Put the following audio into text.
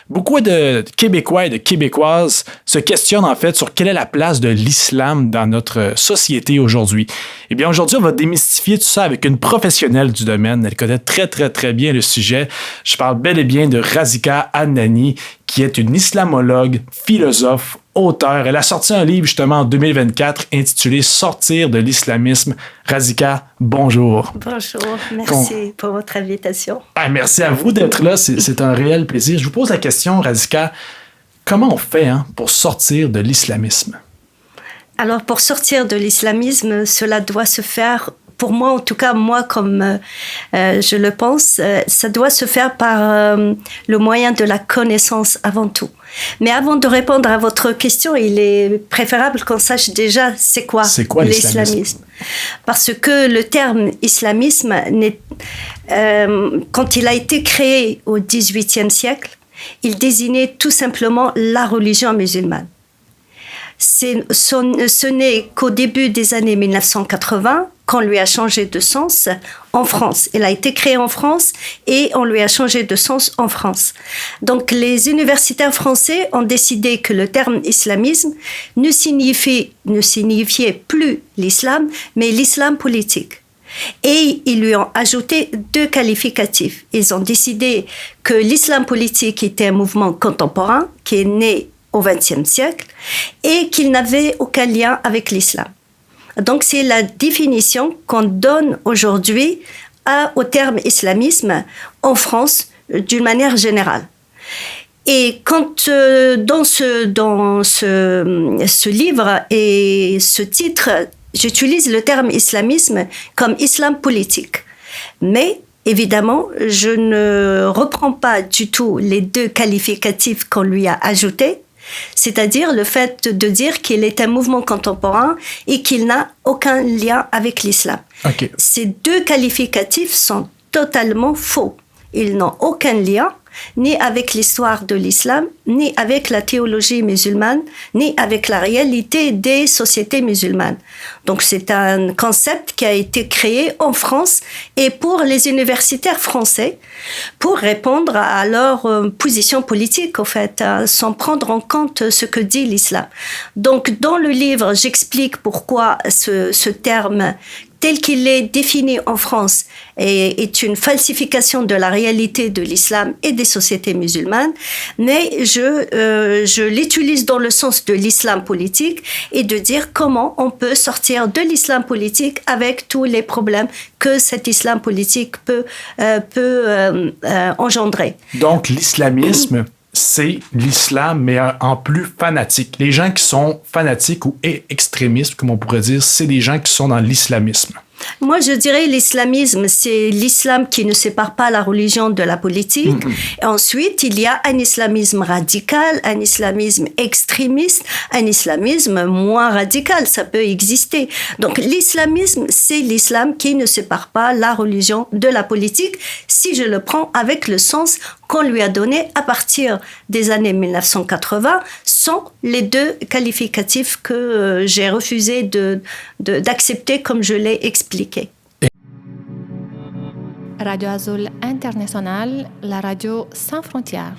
Beaucoup de Québécois et de Québécoises se questionnent en fait sur quelle est la place de l'islam dans notre société aujourd'hui. Eh bien, aujourd'hui, on va démystifier tout ça avec une professionnelle du domaine. Elle connaît très bien le sujet. Je parle bel et bien de Razika Adnani, qui est une islamologue, philosophe, auteure. Elle a sorti un livre justement en 2024 intitulé « Sortir de l'islamisme ». Razika, bonjour. Bonjour, merci pour votre invitation. Merci à vous d'être là, c'est un réel plaisir. Je vous pose la question, Razika, comment on fait pour sortir de l'islamisme? Alors, pour sortir de l'islamisme, cela doit se faire, pour moi, en tout cas, moi, comme je le pense, ça doit se faire par le moyen de la connaissance avant tout. Mais avant de répondre à votre question, il est préférable qu'on sache déjà c'est quoi l'islamisme. Parce que le terme islamisme, quand il a été créé au XVIIIe siècle, il désignait tout simplement la religion musulmane. Ce n'est qu'au début des années 1980 qu'on lui a changé de sens en France. Il a été créé en France et on lui a changé de sens en France. Donc les universitaires français ont décidé que le terme islamisme ne signifiait plus l'islam, mais l'islam politique. Et ils lui ont ajouté 2 qualificatifs. Ils ont décidé que l'islam politique était un mouvement contemporain qui est né au XXe siècle et qu'il n'avait aucun lien avec l'islam. Donc c'est la définition qu'on donne aujourd'hui au terme islamisme en France d'une manière générale. Et quand dans ce livre et ce titre, j'utilise le terme islamisme comme islam politique. Mais évidemment, je ne reprends pas du tout les 2 qualificatifs qu'on lui a ajoutés, c'est-à-dire le fait de dire qu'il est un mouvement contemporain et qu'il n'a aucun lien avec l'islam. Okay. Ces 2 qualificatifs sont totalement faux. Ils n'ont aucun lien ni avec l'histoire de l'islam, ni avec la théologie musulmane, ni avec la réalité des sociétés musulmanes. Donc c'est un concept qui a été créé en France et pour les universitaires français pour répondre à leur position politique, en fait, sans prendre en compte ce que dit l'islam. Donc dans le livre, j'explique pourquoi ce terme tel qu'il est défini en France est une falsification de la réalité de l'islam et des sociétés musulmanes, mais je l'utilise dans le sens de l'islam politique et de dire comment on peut sortir de l'islam politique avec tous les problèmes que cet islam politique peut engendrer. Donc l'islamisme, c'est l'islam, mais en plus fanatique. Les gens qui sont fanatiques ou extrémistes, comme on pourrait dire, c'est des gens qui sont dans l'islamisme. Moi, je dirais l'islamisme, c'est l'islam qui ne sépare pas la religion de la politique. Et ensuite, il y a un islamisme radical, un islamisme extrémiste, un islamisme moins radical. Ça peut exister. Donc, l'islamisme, c'est l'islam qui ne sépare pas la religion de la politique, si je le prends avec le sens qu'on lui a donné à partir des années 1980, sans les 2 qualificatifs que j'ai refusé d'accepter comme je l'ai expliqué. Radio Azul International, la radio sans frontières.